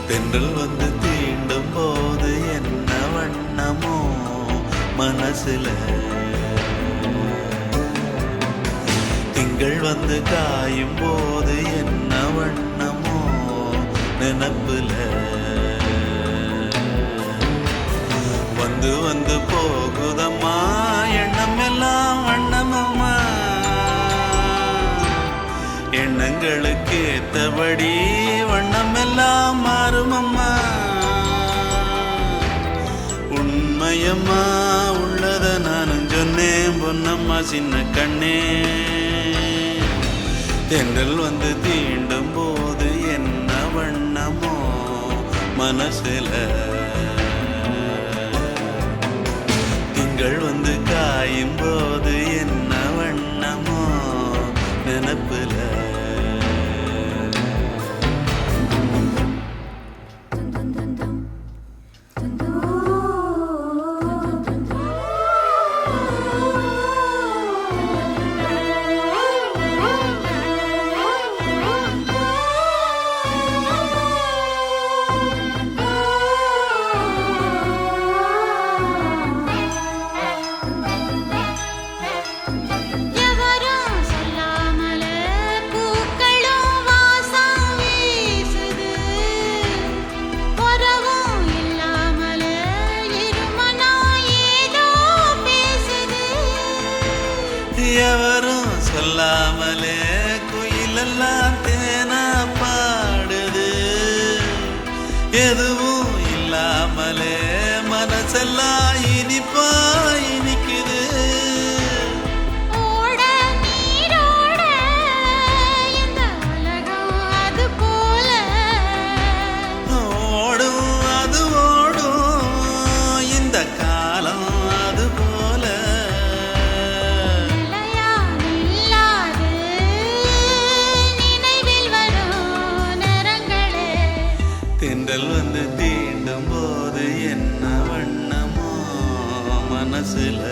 தென்றல் வந்து தீண்டும் போது என்ன வண்ணமோ மனசுல, திங்கள் வந்து காயும் போது என்ன வண்ணமோ நினப்புல, வந்து வந்து போகுதம்மா எண்ணம் எல்லாம் வண்ணமம்மா, எண்ணங்களுக்கு ஏத்தபடி வண்ணம் எல்லாம் மாறுமம்மா. உண்மையம்மா உள்ளத நானும் சொன்னேன் பொன்னம்மா சின்ன கண்ணே. தென்றல் வந்து தீண்டும் போது என்ன வண்ணமோ மனசுல, திங்கள் வந்து காயும் போது என்ன வண்ணமோ நினப்புல. எவரும் சொல்லாமலே குயிலெல்லாம் தேனா பாடுது, எதுவும் இல்லாமலே மனசெல்லாம் இனிப்பா இனிக்குது. ஓடும் அது ஓடும் இந்த காலம் அது போல, தென்றல் வந்து தீண்டும் போது என்ன வண்ணமோ மனசுல.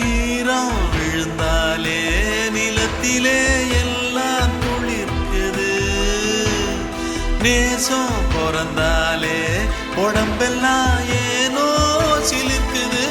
ஈரம் விழுந்தாலே நிலத்திலே எல்லாம் துளிர்க்குது, நேசம் பிறந்தாலே உடம்பெல்லாம் ஏனோ சிலிர்க்குது.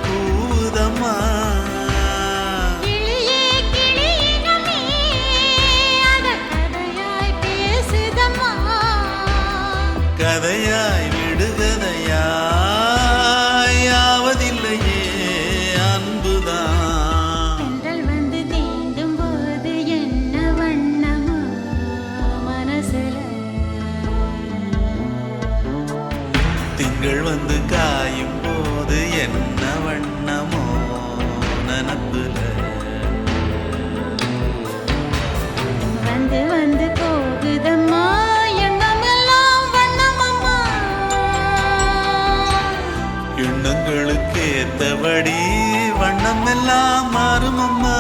கூதம்மா கதையாய் விடுகதையாய் யாவதில்லையே அன்புதான். தென்றல் வந்து தீண்டும் போது என்ன வண்ணமோ மனசுல, திங்கள் வந்து காயும் போது என்ன வண்ணமோ நினப்புல, வந்து வந்து போகுதம்மா எண்ணம் எல்லாம் வண்ணமம்மா, எண்ணங்களுக்கு ஏத்தபடி வண்ணம் எல்லாம் மாறுமம்மா.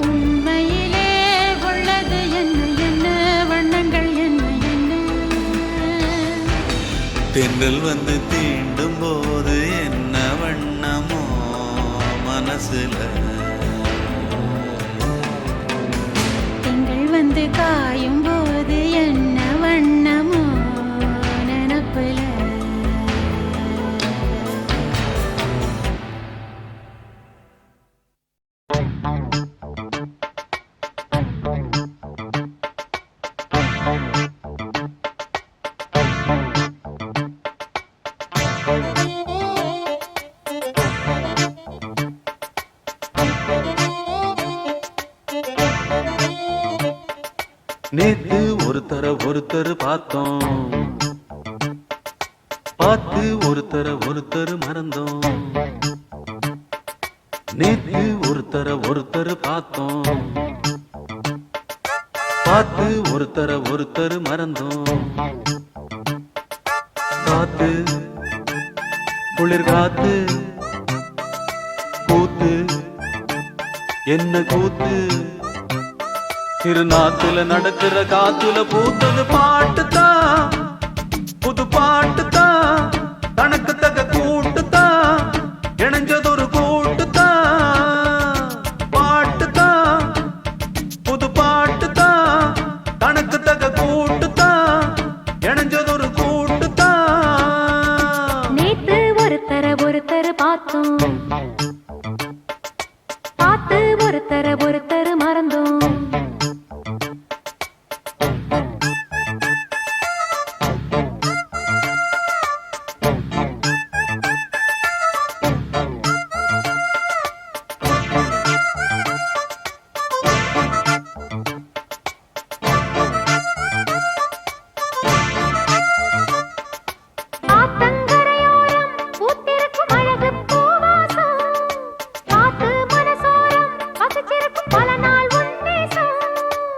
உண்மையிலே உள்ளது என்ன என்ன வண்ணங்கள் என்ன என்ன, தென்றல் வந்து தீண்டும் போது என்ன வண்ணமோ மனசுல திங்கள் வந்து காயும் போது என்ன வண்ணமோ நினப்புல நேத்து ஒருத்தர் பார்த்தோம், பார்த்து ஒருத்தர் மறந்தோம். நேத்து ஒருத்தர் பார்த்தோம், பார்த்து ஒருத்தர் மறந்தோம். காத்து குளிர் காத்து கூத்து என்ன கூத்து, திருநாத்துல நடக்கிற காத்துல பூத்தது பாட்டுத்தான், புது பாட்டுத்தான், தனக்கு தக கூட்டுத்தான், இணைஞ்சதொரு கூட்டுத்தான். பாட்டுத்தான் புது பாட்டுத்தான், தனக்கு தக கூட்டுத்தான், இணைஞ்சதொரு கூட்டுத்தான். நேத்து ஒருத்தர் பார்த்தோம், பார்த்து ஒருத்தர் மறந்தோம்.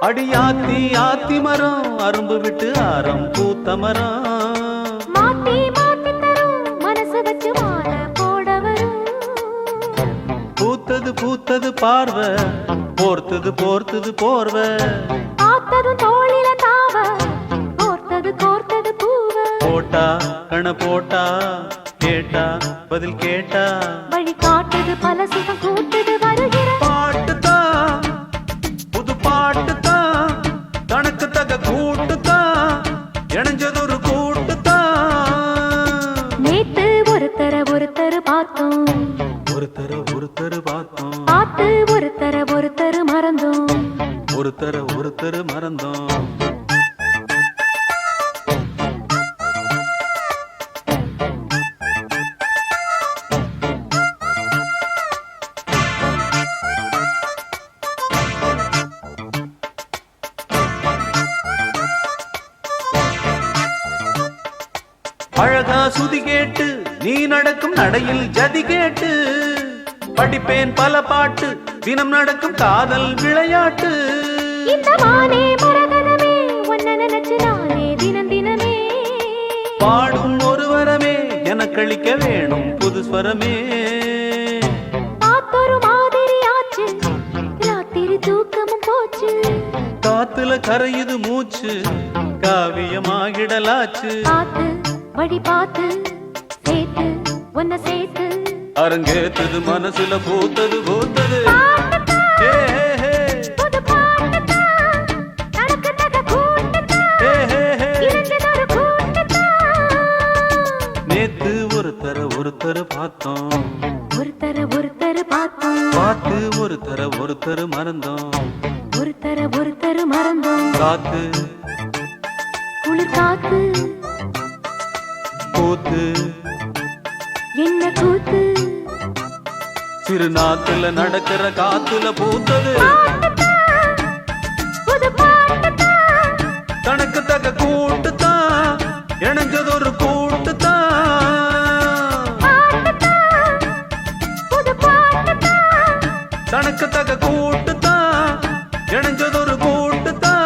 அடியாத்தி ஆத்தி மரம் அரும்பு விட்டு ஆரம் பூத்த மரம், மாத்தி மாத்தி தரும் மனசு வச்சு மாற போட வரும். பூத்தது பார்வை, போர்த்தது போர்வை, பார்த்ததும் தோளில தாவ, கோர்த்தது பூவ. போட்டா கண போட்டா, கேட்டா பதில் கேட்டா, வழி காட்டுது பல சுகம் கூட்டுது வருகிற பாட்டுத்தான், புது பாட்டுத்தான், தனக்கு தக கூட்டுத்தான், இணைஞ்சதொரு கூட்டுத்தான். நேத்து ஒருத்தர் பார்த்தோம், ஒருத்தர் பார்த்தோம், பார்த்து ஒருத்தர் மறந்தோம். ஒருத்தர் மறந்தோம். அழகா சுதி கேட்டு நீ நடக்கும் நடையில் ஜதி கேட்டு, படிப்பேன் பல பாட்டு தினம் நடக்கும் காதல் விளையாட்டு. இந்த மானே மரகதமே உன்னை நினைச்சு நானே தினமே பாடும் ஒரு வரமே எனக்களிக்க வேணும் புது ஸ்வரமே. பார்த்தொரு மாதிரி ஆச்சு, ராத்திரி தூக்கமும் போச்சு. காத்துல கரையுது மூச்சு, காவியமாகிடலாச்சு. பார்த்து வழி பார்த்து சேர்த்து உன்னை சேர்த்து, அரங்கேத்தது மனசுல பூத்தது பூத்தது. ஹே, ஹே, ஹே. புது பாட்டுத்தான், தனக்கு தக கூட்டுத்தான், ஹே, ஹே, ஹே. இணைஞ்சதொரு கூட்டுத்தான். நேத்து ஒருத்தர் பார்த்தோம், ஒருத்தர் பார்த்தோம், பார்த்து ஒருத்தர் மறந்தோம். ஒருத்தர் மறந்தோம். காத்து குளிர் காத்து கூத்து என்ன கூத்து, திருநாத்துல நடக்கிற காத்துல பூத்தது பாட்டுத்தான், புது பாட்டுத்தான், தனக்கு தக கூட்டுத்தான், இணைஞ்சதொரு கூட்டுத்தான். பாட்டுத்தான், புது பாட்டுத்தான், தனக்கு தக கூட்டுத்தான், இணைஞ்சதொரு கூட்டுத்தான்.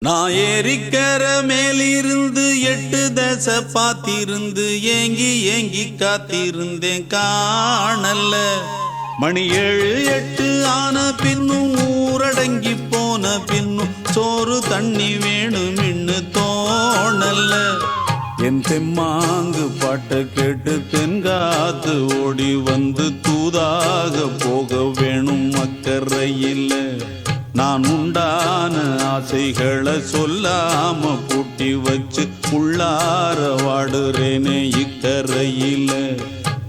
நான் ஏறிக்கர மேலிருந்து 8 தசை பார்த்திருந்து ஏங்கி காத்திருந்தேன் காணல. மணி 7 8 ஆன பின்னும் ஊரடங்கி போன பின்னும் சோறு தண்ணி வேணும் இன்னு தோணல்ல. என் தெம்மாங்கு பாட்டை கேட்டு தென்காத்து ஓடி வந்து தூதாக போக வேணும் அக்கறையில். நான் உண்டான ஆசைகளை சொல்லாம பூட்டி வச்சு உள்ளார வாடுறேனே இக்கரையில்.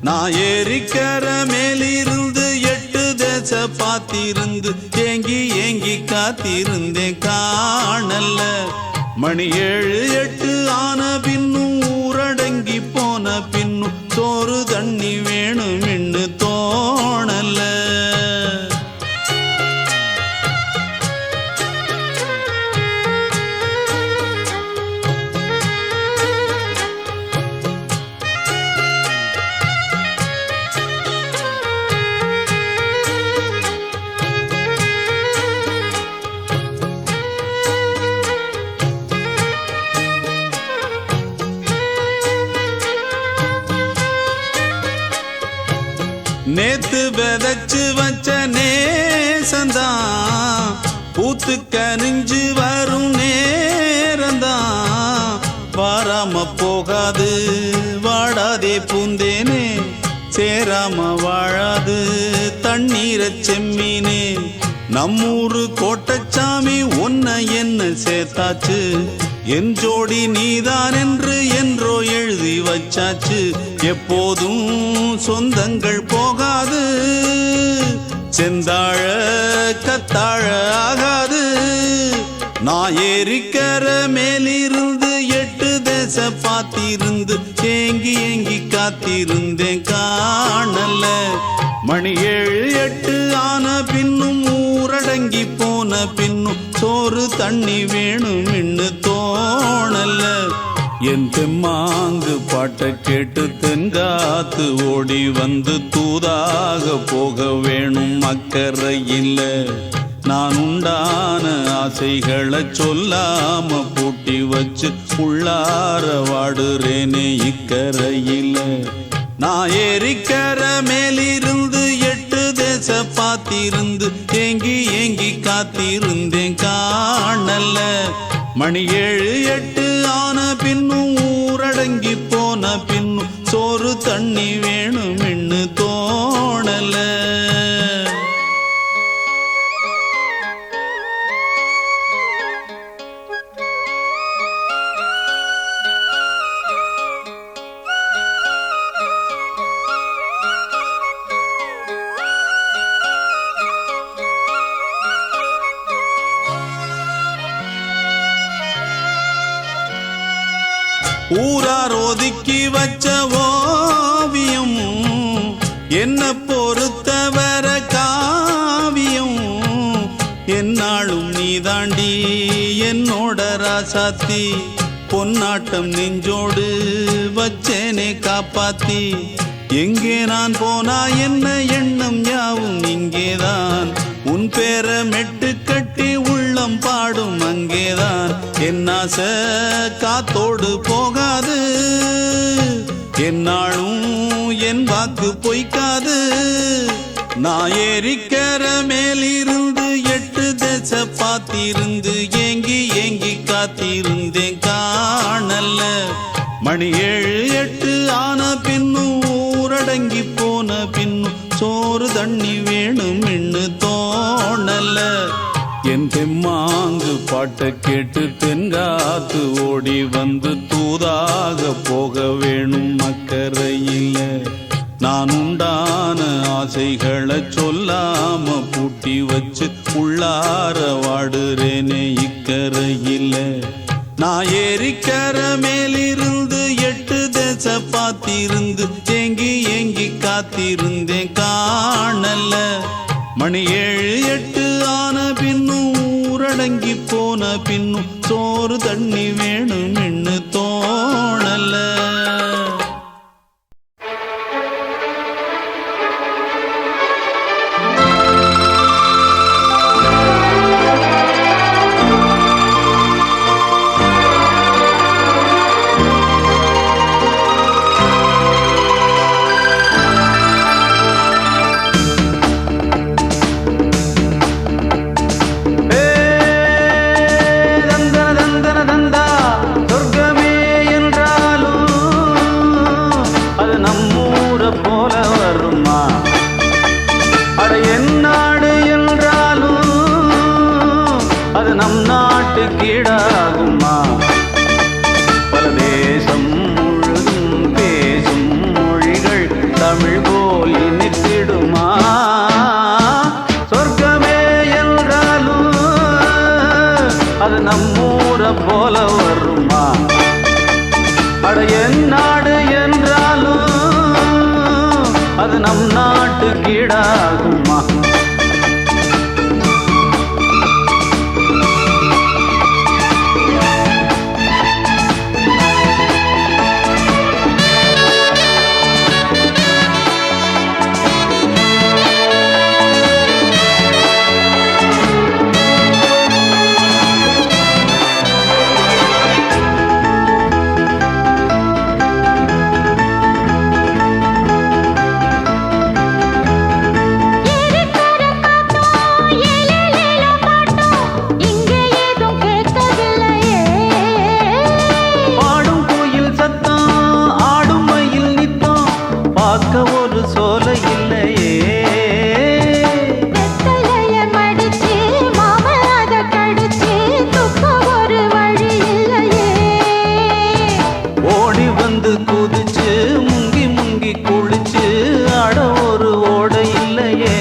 நான் ஏரிக்கர மேலிருந்து 8 தேச பார்த்திருந்து ஏங்கி ஏங்கி காத்திருந்தேன் காணல்ல. மணி 7 8 ஆன பின்னும் ஊரடங்கி போன பின்னும் சோறு தண்ணி வேணும் இன்னு தோணல. நேத்து விதைச்சு வச்ச நேசந்தான் பூத்து கனிஞ்சு வரும் நேரந்தான். வாராம போகாது வாடாதே பூந்தேனே, சேராம வாழாது தண்ணீரை செம்மீனே. நம்மூரு கோட்டச்சாமி ஒன்ன என்ன சேர்த்தாச்சு, என் ஜோடி நீதான் என்று என்றோ எழுதி வச்சாச்சு. எப்போதும் சொந்தங்கள் போகாது, செந்தாழ கத்தாழ ஆகாது. நான் ஏரிக்கர மேலிருந்து 8 தேச பார்த்திருந்து ஏங்கி ஏங்கி காத்திருந்தேன் காணல. மணி 7 8 ஆன பின்னும் ஊரடங்கி போன பின்னும் சோறு தண்ணி வேணும் இன்னு தோணல. என் தெம்மாங்கு பாட்டை கேட்டு தென்காத்து ஓடி வந்து தூதாக போக வேணும் அக்கறையில். நான் உண்டான ஆசைகளை சொல்லாம பூட்டி வச்சு உள்ளார வாடுறேனே இக்கரையில். நான் ஏரிக்கர மேலிருந்து 8 தேச பார்த்திருந்து ஏங்கி ஏங்கி காத்திருந்தேன் காணல. மணி 7 8 ஆன பின்னும் ஊரடங்கி போன பின்னும் சோறு தண்ணி வேணும் இன்னு தோணல. ஊரார் ஒதுக்கி வச்ச ஓவியம் என்ன பொறுத்தவர காவியம். என்னாலும் நீதாண்டி என்னோட ராசாத்தி, பொன்னாட்டம் நெஞ்சோடு வச்சேனே காப்பாத்தி. எங்கே நான் போனா என்ன எண்ணம் யாவும் இங்கேதான், உன் பேர மெட்டு கட்டி உள்ளம் பாடும் அங்கேதான். என் ஆசை காத்தோடு போகாது, என்னாலும் என் வாக்கு பொய்க்காது. நான் ஏரிக்கர மேலிருந்து 8 தேச பார்த்திருந்து ஏங்கி ஏங்கி காத்திருந்தேன் காணல. மணி 7 8 ஆன பின்னும் ஊரடங்கி போன பின்னும் சோறு தண்ணி வேணும் இன்னு தோணல. என் தெம்மாங்கு பாட்டை கேட்டு தென்காத்து ஓடி வந்து தூதாக போக வேணும் அக்கறையில். நான் உண்டான ஆசைகளை சொல்லாம பூட்டி வச்சு உள்ளார வாடுறேனே இக்கரையில். நான் ஏரிக்கர மேலிருந்து 8 தேச பார்த்திருந்து ஏங்கி ஏங்கி காத்திருந்தேன் காணல. மணி 7 8 ஆன பின்னும் ஊரடங்கி போன பின்னும் சோறு தண்ணி வேணும் இன்னு தோணல. வருமா? அட என் நாடு என்றாலும் அது நம் நாட்டு கீழாகுமா? பல தேசம் முழுதும் பேசும் மொழிகள் தமிழ் போல் இனித்திடுமா? சொர்க்கமே என்றாலும் அது நம்மூரை போல வருமா? அட என் நாடு என்றாலும் அது நம் நாட்டு கீழாகுமா? ஒரு சோலை இல்லையே, வெத்தலைய மடிச்சு மாம அத கடிச்சு துப்ப ஒரு வழி இல்லையே, ஓடி வந்து குதிச்சு முங்கி முங்கி குளிச்சு ஆட ஒரு ஓடை இல்லையே.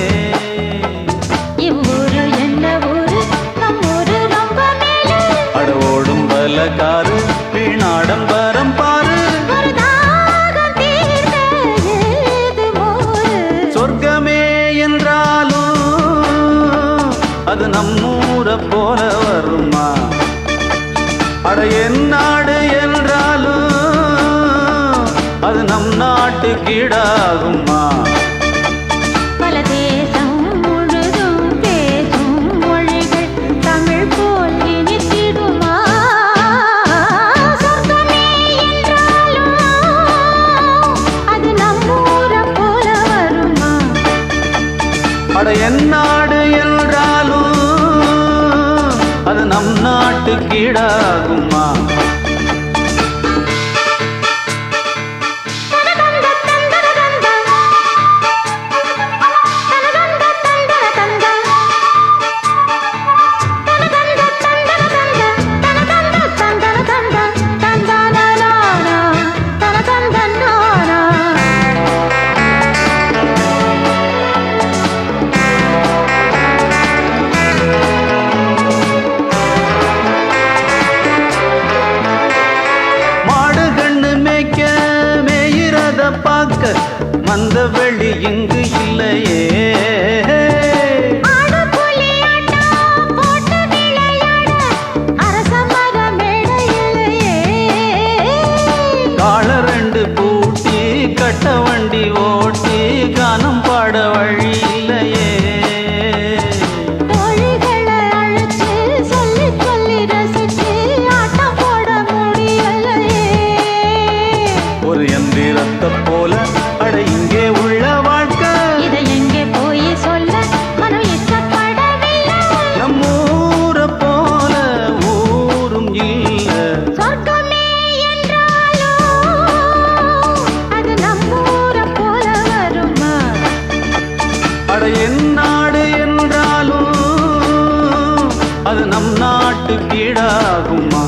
இவ்வூரு என்ன ஊரு, நம் ஊரு ரொம்ப மேலே, அட ஓடும் பலகாரு வீணாடம்பரம் பாரு, ஒரு தாகம் தீர்க்க ஏது மோரு. சொர்க்கமே என்றாலும் அது நம்மூரை போல வருமா? அட என் நாடு என்றாலும் அது நம் நாட்டு கீழாகுமா? பல தேசம் முழுதும் பேசும் மொழிகள் தமிழ் போல் இனித்திடுமா? சொர்க்கமே என்றாலும் அது நம்மூரை போல வருமா? அட என் நாடு என்றாலும் அது நம் நாட்டு கீழாகுமா? பார்க்க மந்த வெளி இங்கு இல்லையே, கால ரெண்டு பூட்டி கட்ட வண்டி ஓட்டி கானம் பாட வழி இல்லையே, ஒரு எந்திரத்தை போல அட இங்கே உள்ள வாழ்க்கை, இதை எங்கே போய் சொல்ல மனம் இஷ்டப்படவில்லை. நம்மூரை போல ஊரும் இல்ல, சொர்க்கமே என்றாலும் அது நம்மூரை போல வருமா? அட என் நாடு என்றாலும் அது நம் நாட்டு கீழாகுமா?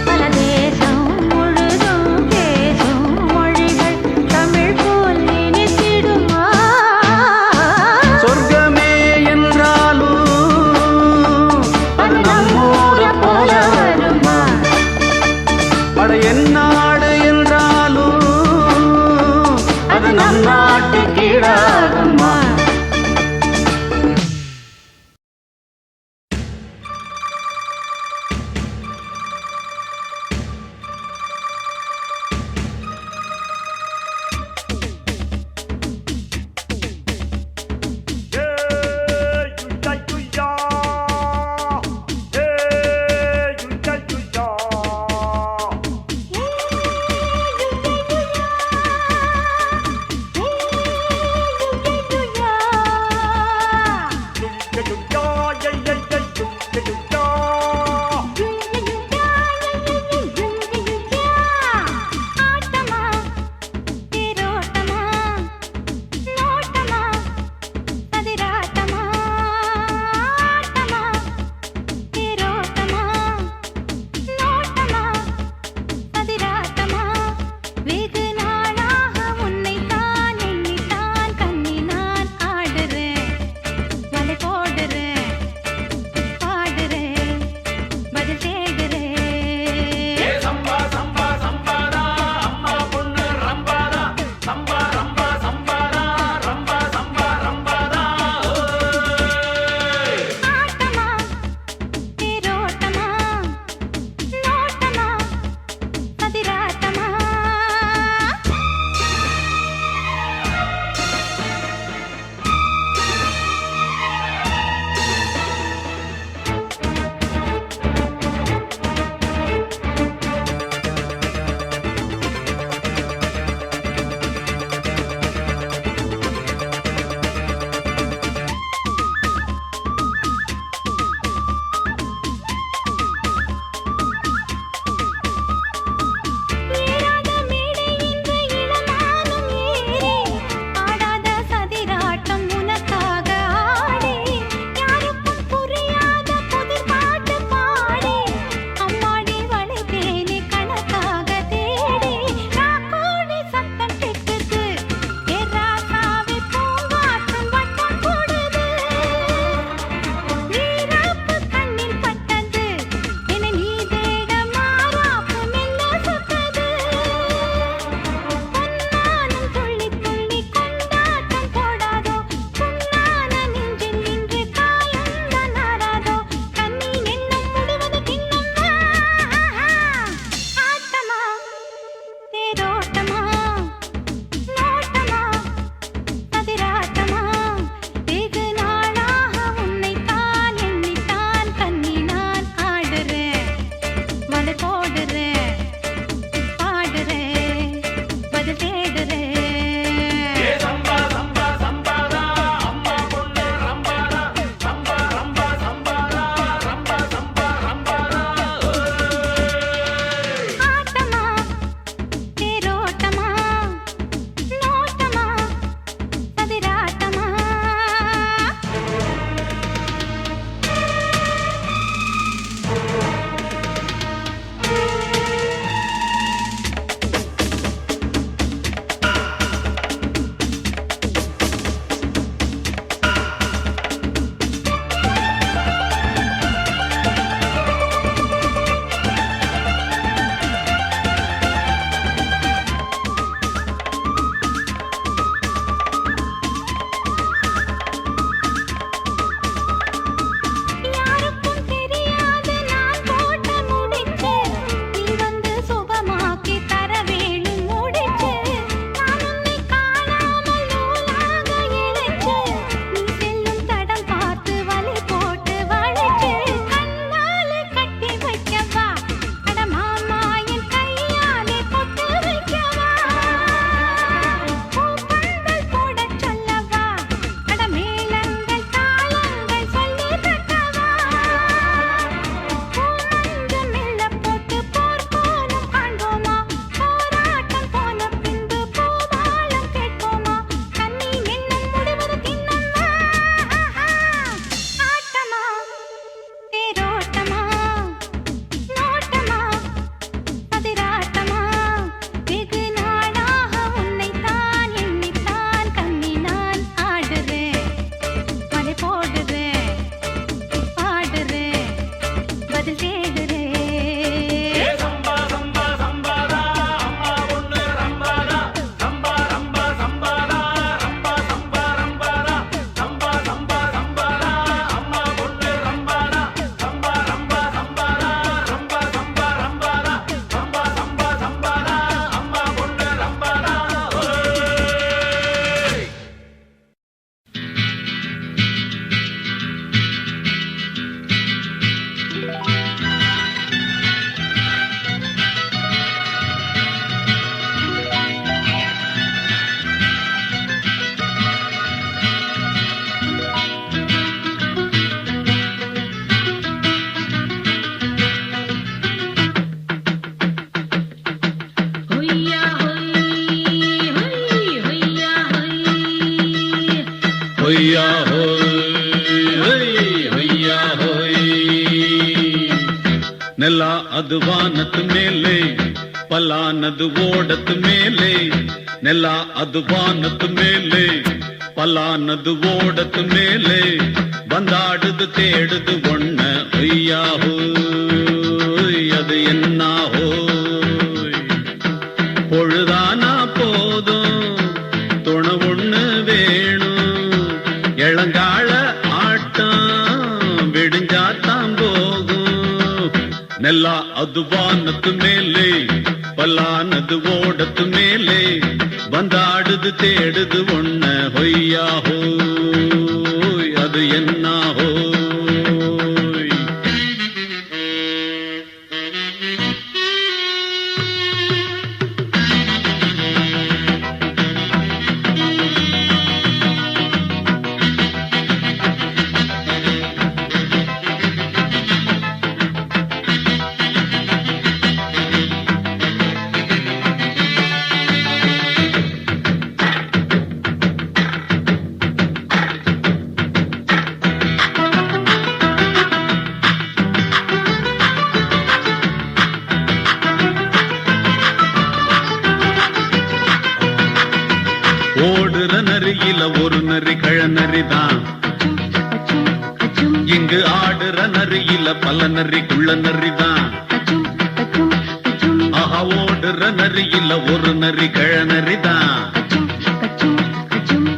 பல தேசம் முழுதும் பேசும் மொழிகள் தமிழ் போல் இனித்திடுமா? சொர்க்கமே என்றாலும் அது நம்மூரை போல வருமா? அட என் நாடு என்றாலும் அது நம் நாட்டு கீழாகுமா? ஹொய்யா ஹோய் ஹொய்யா ஹோய் ನೆಲ ಅದು ವಾನದ ಮೇಲೆ ಪಲಾನದು ಓಡದ ಮೇಲೆ ನೆಲ ಅದು ವಾನದ ಮೇಲೆ ಪಲಾನದು ಓಡದ ಮೇಲೆ ಬಂದಾಡುದು தேடுது ஒண்ண ஐயா ஹோய் அது என்ன ஹோய் பொழுதானா போதும் துணை ஒண்ணு வேணும் இளங்கால ஆட்டம் விடிஞ்சாத்தான் போகும் ನೆಲ ಅದು ವಾನದ ಮೇಲೆ ಪಲಾನದು ಓಡದ ಮೇಲೆ ಬಂದಾಡುದು தேடுது ஒண்ண ஹொய்யா ஹோய் அது என்ன ஹோய் ஓடுற நரியில ஒரு நரி கழநரிதான் இங்கு ஆடுற நரியில பல நரி குள்ள நரிதான் ஆஹா ஓடுற நரியில ஒரு நரி கழநரிதான்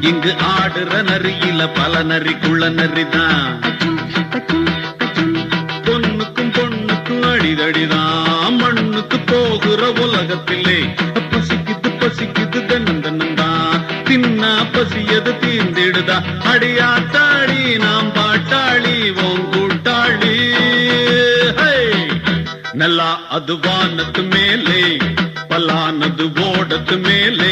இங்கு ஆடுற நரியில பல நரி குள்ள நரிதான் பொண்ணுக்கும் பொண்ணுக்கும் அடிதடிதான் மண்ணுக்கு போகிற உலகத்திலே பசிக்குது பசிக்குது தன்னந்தன்னந்தான் தின்னா பசியது தீர்ந்திடுதா அடியாத்தாடி நாம் பாட்டாளி ஓங் கூட்டாளி ನೆಲ ಅದು ವಾನದ ಮೇಲೆ ಪಲಾನದು ಓಡದ ಮೇಲೆ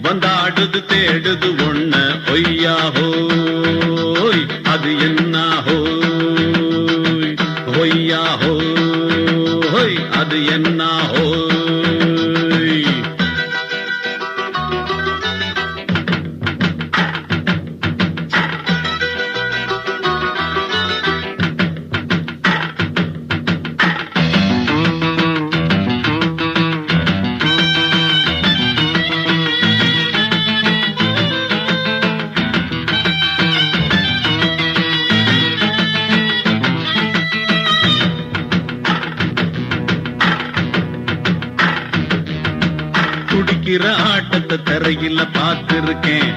ಬಂದಾಡುದು தேடுது ஒண்ண ஒய்யா ஹோய் அது என்ன ஹோய் ஒய்யா ஹோய் அது என்ன ஹோய் துடிக்கிற ஆட்டத்தை தரையில பார்த்திருக்கேன்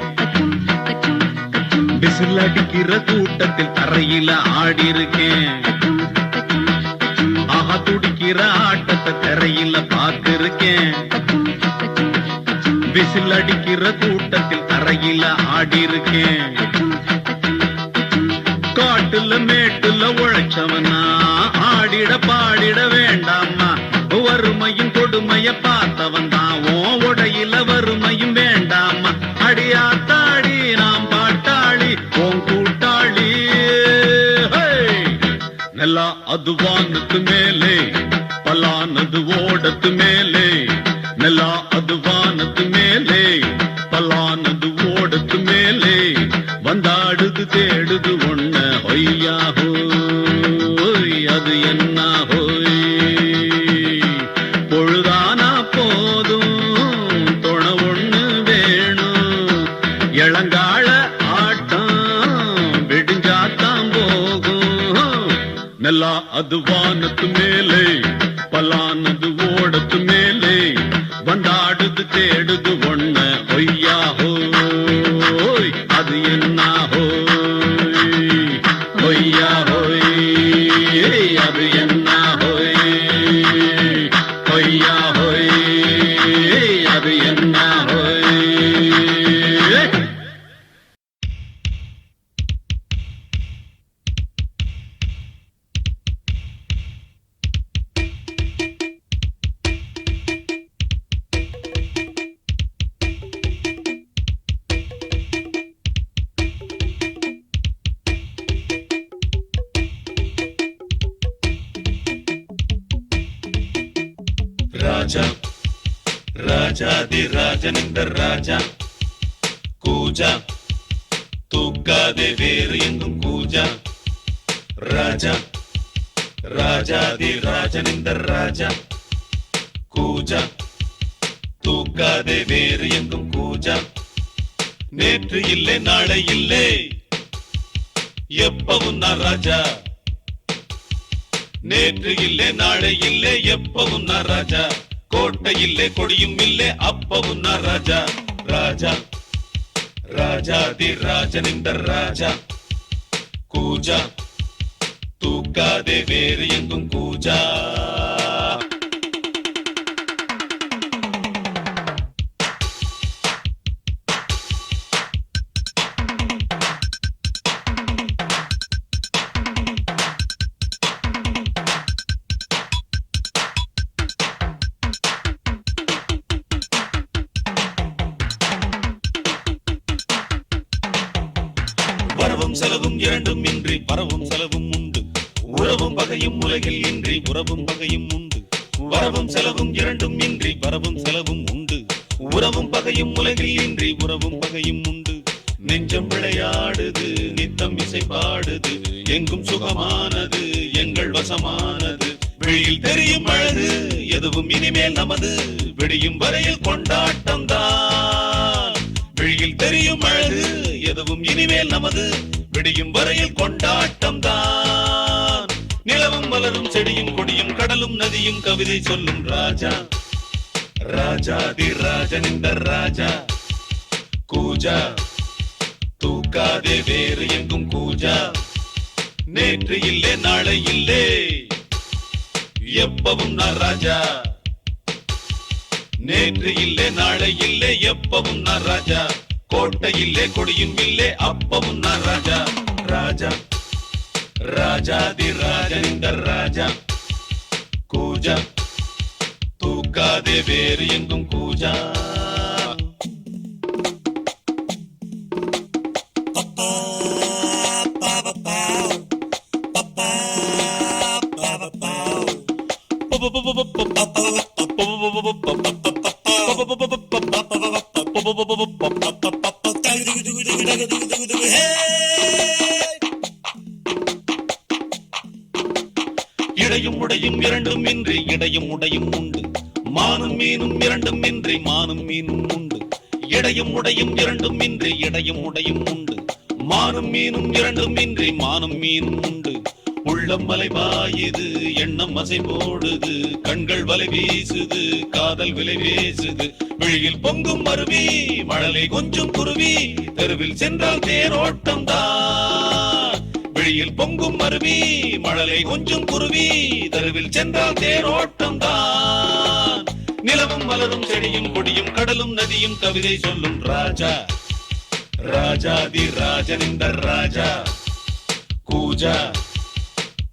விசில் அடிக்கிற கூட்டத்தில் தரையில ஆடி இருக்கேன் ஆஹா துடிக்கிற ஆட்டத்தை தரையில பார்த்திருக்கேன் விசில் அடிக்கிற கூட்டத்தில் தரையில ஆடி இருக்கேன் காட்டுல மேட்டுல உழைச்சவனா ஆடிட பாடிட வேண்டாமா வறுமையும் கொடுமைய பார்த்தவன் தான் உடையில வறுமையும் வேண்டாமா அடியாத்தாடி நாம் பாட்டாளி ஓங் கூட்டாளி ನೆಲ ಅದು ವಾನದ ಮೇಲೆ ಪಲಾನದು ಓಡದ ಮೇಲೆ ನೆಲ ಅದು ವಾನದ ಮೇಲೆ ಪಲಾನದು ಓಡದ ಮೇಲೆ ಬಂದಾಡುದು தேடுது ஒண்ண ஒய்யா ஹோய் அது என்ன ஹோய் பொழுதானா போதும் துணை ஒண்ணு வேணும் இளங்கால ஆட்டம் விடிஞ்சாத்தான் போகும் ನೆಲ ಅದು ವಾನದ ಮೇಲೆ ಪಲಾನದು ಓಡದ ಮೇಲೆ ಬಂದಾಡುದು தேடுது ஒண்ண ஒய்யா ஹோய் அது என்ன ஹோய் ஒய்யா ஹோய் அது என்ன ஹோய் ஒய்யா ஹோய் அது என்ன ஹோய் ರಾಜ ರಾಜಾದಿ ರಾಜನಿಂದ ರಾಜ ಕೂಜ தூக்காதே வேறு எங்கும் கூஜா ராஜா ராஜாதி ராஜன் இந்த ராஜா கூஜா தூக்காதே வேறு எங்கும் கூஜா நேற்று இல்லை நாளை இல்லை எப்பவும் நான் ராஜா நேற்று இல்லை நாளை இல்லை எப்பவும் நான் ராஜா கோட்டை இல்லை கொடியும் இல்லை அப்பவும் நான் ராஜா ராஜா ராஜாதி ராஜன் இந்த ராஜா கூஜா தூக்காதே வேறு எங்கும் கூஜா வரவும் செலவும் இரண்டும் இன்றி வரவும் செலவும் உண்டு உறவும் பகையும் உலகில் இன்றி உறவும் பகையும் உண்டு வரவும் செலவும் இரண்டும் இன்றி வரவும் செலவும் உண்டு உறவும் பகையும் உலகில் இன்றி உறவும் பகையும் உண்டு நெஞ்சம் விளையாடுது நித்தம் இசை பாடுது எங்கும் சுகமானது எங்கள் வசமானது வெளியில் தெரியும் அழகு எதுவும் இனிமேல் நமது விடியும் வரையில் கொண்டாட்டம் தான் வெளியில் தெரியும் அழகு எதுவும் இனிமேல் நமது விடியும் வரையில் கொண்டாட்டம் தான் நிலவும் மலரும் செடியும் கொடியும் கடலும் நதியும் கவிதை சொல்லும் ராஜா ராஜாதி ராஜன் இந்த ராஜா கூஜா தூக்காதே வேறு எங்கும் கூஜா நேற்று இல்லை நாளை இல்லை எப்பவும் நான் ராஜா நேற்று இல்லை நாளை இல்லை எப்பவும் நான் ராஜா கோட்டை இல்லை கொடியும் இல்லை அப்பவும் நான் ராஜா ராஜா ராஜாதி ராஜன் இந்த ராஜா கூஜா தூக்காதே வேறு எங்கும் கூஜா இடையும் உடையும் இரண்டும் இன்றி இடையும் உடையும் உண்டு மானும் மீனும் இரண்டும் இன்றி மானும் மீனும் உண்டு இடையும் உடையும் இரண்டும் இன்றி இடையும் உடையும் உண்டு மானும் மீனும் இரண்டும் இன்றி மானும் மீனும் உண்டு உள்ளம் மலை பாயுது எண்ணம் அசை போடுது கண்கள் வலை வீசுது காதல் விலை வீசுது விழியில் பொங்கும் அருவி மழலை கொஞ்சம் குருவி தெருவில் சென்றால் தேரோட்டம் தான் விழியில் பொங்கும் அருவி மழலை கொஞ்சம் குருவி தெருவில் சென்றால் தேரோட்டம் தான் நிலவும் மலரும் செடியும் கொடியும் கடலும் நதியும் கவிதை சொல்லும் ராஜா ராஜாதி ராஜன் இந்த ராஜா கூஜா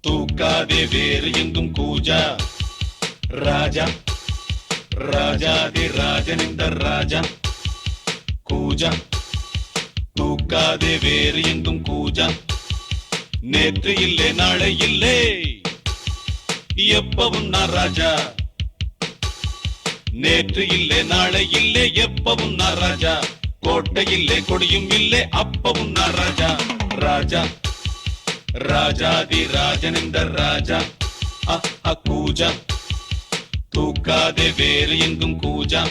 தூக்காதே வேறு எங்கும் கூஜா ராஜா ராஜாதி ராஜன் இந்த ராஜா கூஜா தூக்காதே வேறு எங்கும் கூஜா நேற்று இல்லை நாளை இல்லை எப்பவும் நான் ராஜா நேற்று இல்லை நாளை இல்லை எப்பவும் நான் ராஜா கோட்டை இல்லை கொடியும் இல்லை அப்பவும் நான் ராஜா ராஜா ராஜாதி ராஜன் இந்த ராஜா கூஜா தூக்காதே வேறு எங்கும் கூஜா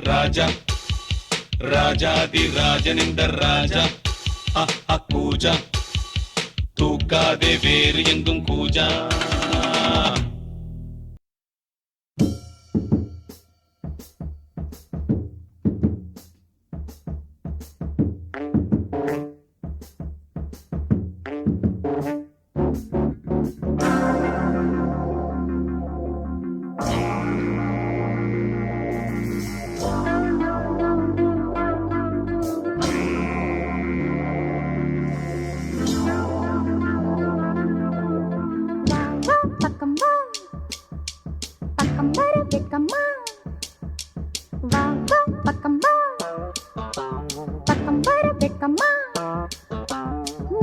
ராஜா ராஜாதி ராஜன் இந்த ராஜா கூஜா தூக்காதே வேறு எங்கும் கூஜா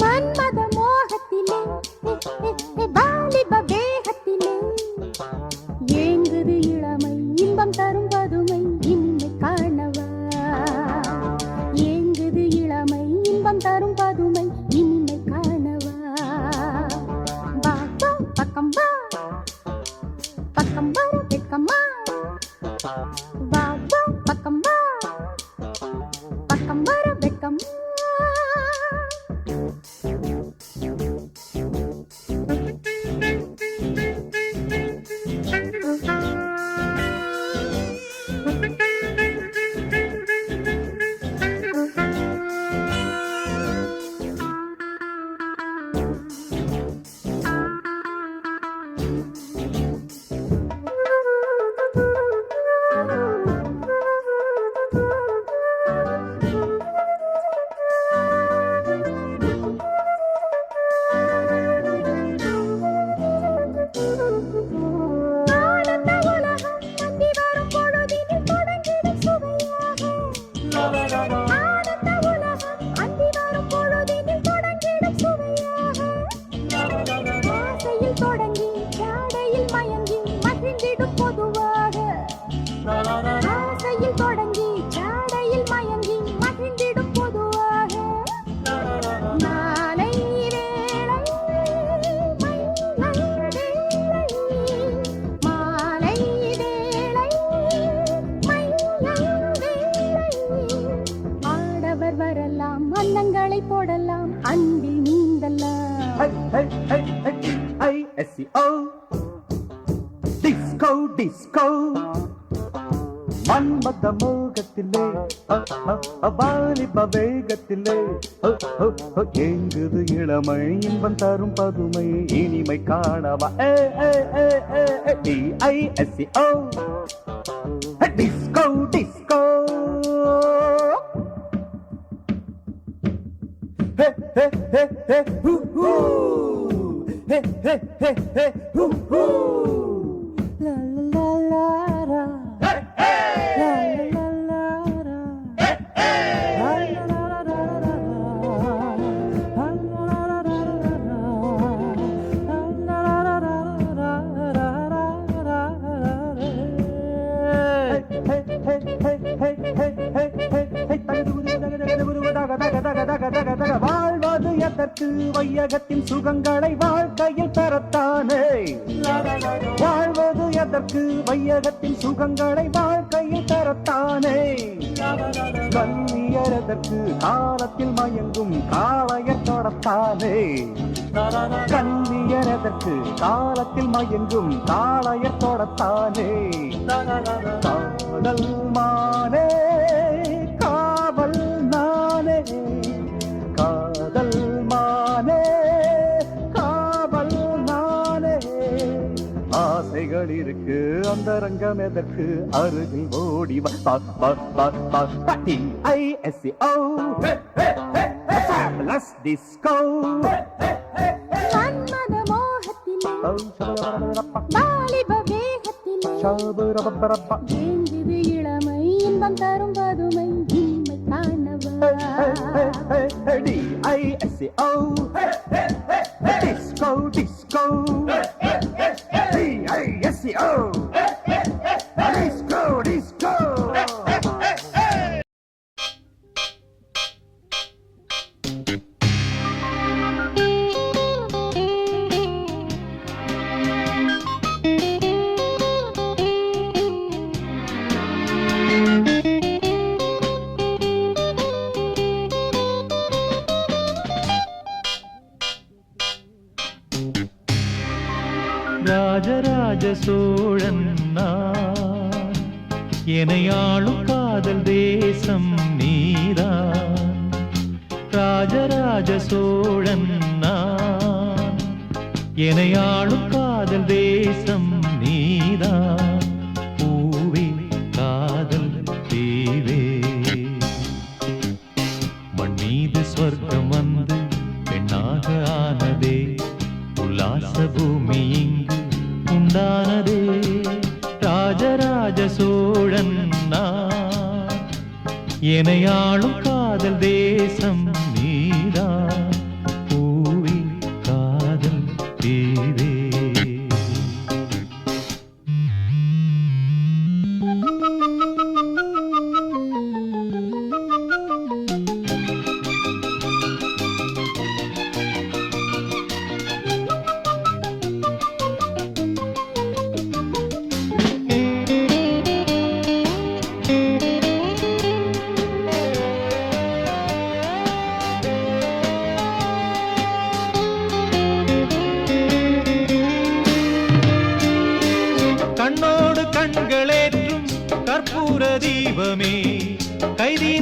மன்மத மோகத்திலே வாலிப வேகத்திலே ஏங்குது இளமை இன்பம் தரும் பதுமை இனிமை காணவா ஏங்குது இளமை இன்பம் பக்கம் போடலாம் அன்பில் நீந்தலாம் டிஸ்கோ டிஸ்கோ மன்மத மோகத்திலே வாலிப வேகத்திலே எங்குது இளமை இன்பம் தரும் பதுமை இனிமை காணவா DISCO disco disco hey hey hey hey hoo hoo hey hey hey hey hoo hoo la la la la hey hey la la la hey hey la la la la வாழ்வது எதற்கு வையகத்தின் சுகங்களை வாழ்க்கையில் பெறத்தானே வாழ்வது எதற்கு வையகத்தின் சுகங்களை வாழ்க்கையில் பெறத்தானே கண்ணியர் எதற்கு காலத்தில் மயங்கும் காளையர் தொடத்தானே கண்ணியர் எதற்கு காலத்தில் மயங்கும் காளையர் தொடத்தானே காதல் மானே காவல் நானே காதல் மானே காவல் நானே ஆசைகள் இருக்கு அந்த ரங்கம் எதற்கு அருகில் ஓடி DISCO fabulous disco மன்மத மோகத்திலே வாலிப வேகத்திலே ஏங்குது இளமை இன்பம் தரும் பதுமை இனிமை காணவா DISCO disco disco DISCO disco disco Rajaraja Cholan நான், எனையாளும் காதல் தேசம் நீதான். ராஜராஜ சோழன் நான், எனையாளும் காதல் தேசம் நீதான். பூவே காதல் தீவே மண் மீது ஸ்வர்க்கம் வந்து பெண்ணாக ஆனதே, உல்லாச பூமி இங்கு உண்டானதே. ராஜராஜ சோழன் நான், எனையாளும் காதல் தேசம் நீதான். பூவே காதல் தீவே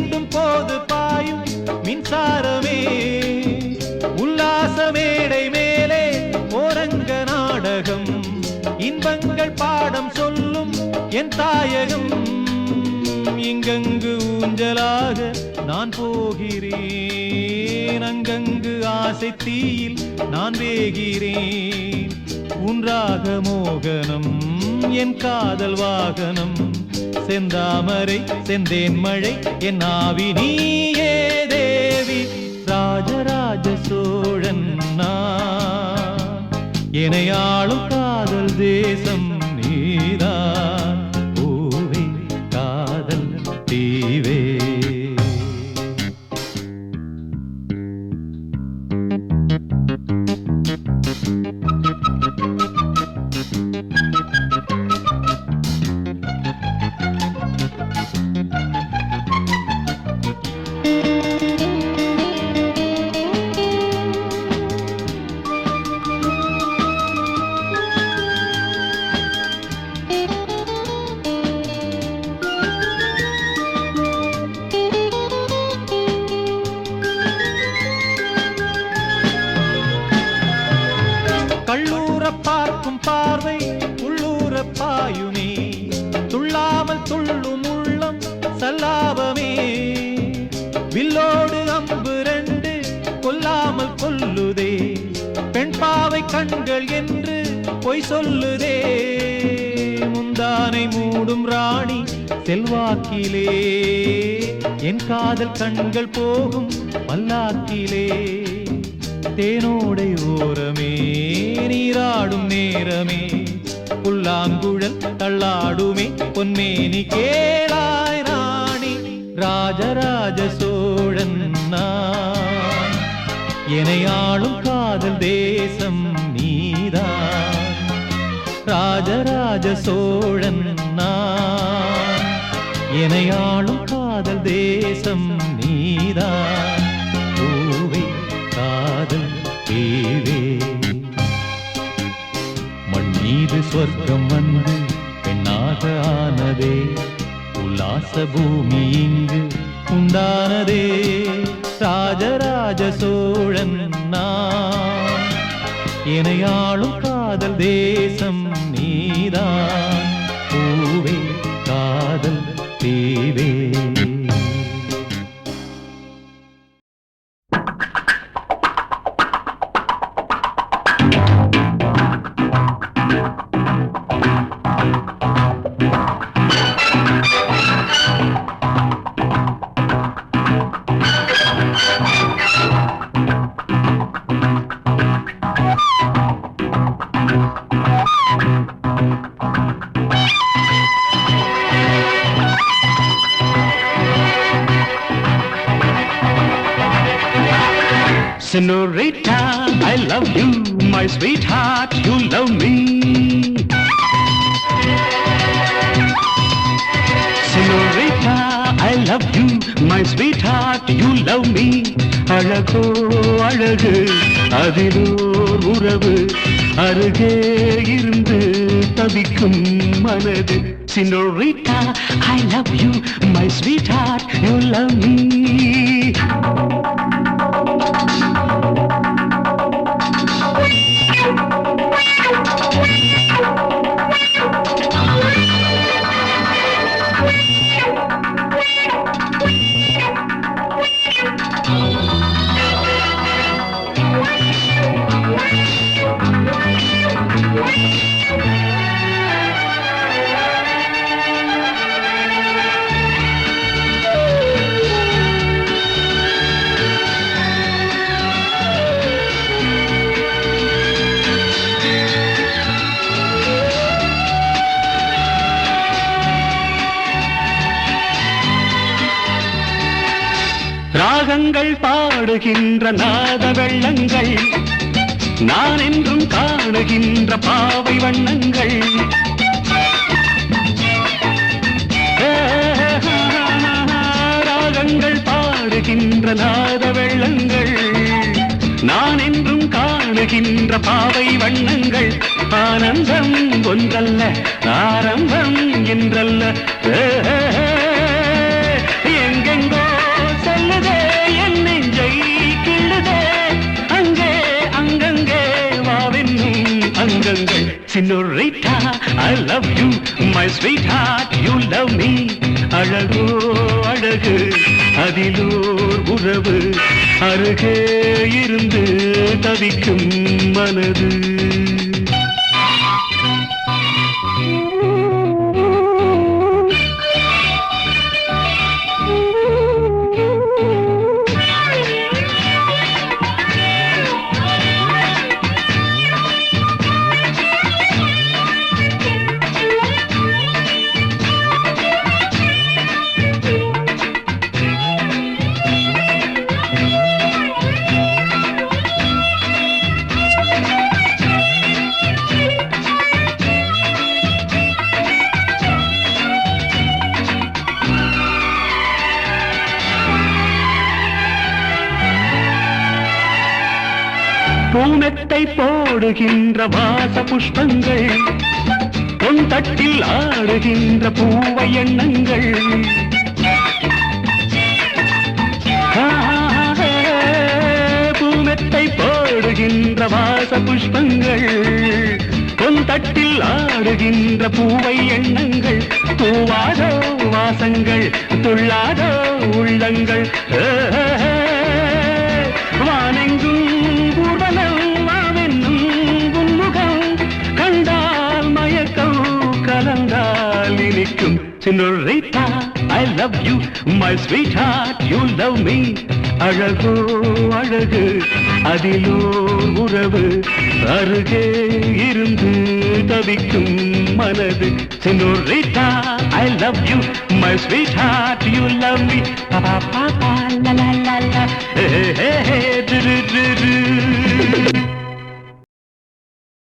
தீண்டும் போது பாயும் மின்சாரமே உல்லாச மேடை மேலே ஓரங்க நாடகம் இன்பங்கள் பாடம் சொல்லும் என் தாயகம் இங்கங்கு ஊஞ்சலாக நான் போகிறேன் அங்கங்கு ஆசை தீயில் நான் வேகிறேன் உன்றாக மோகனம் என் காதல் வாகனம் செந்தாமரை செந்தேன் மழை என் ஆவி நீயே தேவி ராஜராஜ சோழன் நான் எனையாளும் காதல் தேசம் நீதான் பூவே காதல் தீவே கள்ளூர பார்க்கும் பார்வை உள்ளூர பாயுமே துள்ளாமல் துள்ளும் உள்ளம் சல்லாபமே வில்லோடு அம்பு ரெண்டு கொல்லாமல் கொல்லுதே பெண் பாவை கண்கள் என்று பொய் சொல்லுதே முந்தானை மூடும் ராணி செல்வாக்கிலே என் காதல் கண்கள் போகும் பல்லாக்கிலே தேனோடை ஓரமே நீராடும் நேரமே புல்லாங்குழல் தள்ளாடுமே பொன்மேனி கேளாய் ராணி ராஜராஜ சோழன் நான் எனையாளும் காதல் தேசம் நீதான் ராஜராஜ சோழன் நான் எனையாளும் காதல் தேசம் நீதான் பூவே காதல் தேவே மண் மீது சொர்க்கம் வந்து பெண்ணாக ஆனதே உல்லாச பூமி இங்கு உண்டானதே ராஜராஜ சோழன் நான் எனையாளும் காதல் தேசம் நீதான் பூவே காதல் தேவே Senorita, I love you, my sweetheart, you love me. Senorita, I love you, my sweetheart, you love me. அழகோ அழகு அதிலோர் உறவு அருகே இருந்து தவிக்கும் மனது. Senorita, I love you, my sweetheart, you love me. ராகங்கள் பாடுகின்ற நாத வெள்ளங்கள் நான் என்றும் காணுகின்ற பாவை வண்ணங்கள் ராகங்கள் பாடுகின்ற நாத வெள்ளங்கள் நான் என்றும் காணுகின்ற பாவை வண்ணங்கள் ஆனந்தம் ஒன்றல்ல ஆரம்பம் என்றல்ல எங்கெங்கோ Senorita, I love you, my sweetheart, you love me. அழகோ அழகு அதிலோர் உறவு அருகே இருந்து தவிக்கும் மனது. பூமெத்தை போடுகின்ற வாச புஷ்பங்கள் பொன் தட்டில் ஆடுகின்ற பூவை எண்ணங்கள் பூமெத்தை போடுகின்ற வாச புஷ்பங்கள் பொன் தட்டில் ஆடுகின்ற பூவை எண்ணங்கள் பூவாதோ வாசங்கள் துள்ளாதோ உள்ளங்கள் வானெங்கும் Senorita, I love you, my sweetheart, you love me. அழகோ அழகு அதிலோ உறவு அருகே இருந்து தவிக்கும் மனது. Senorita, I love you, my sweetheart, you love me. Pa pa pa la la la la. Hey hey hey, du du du du.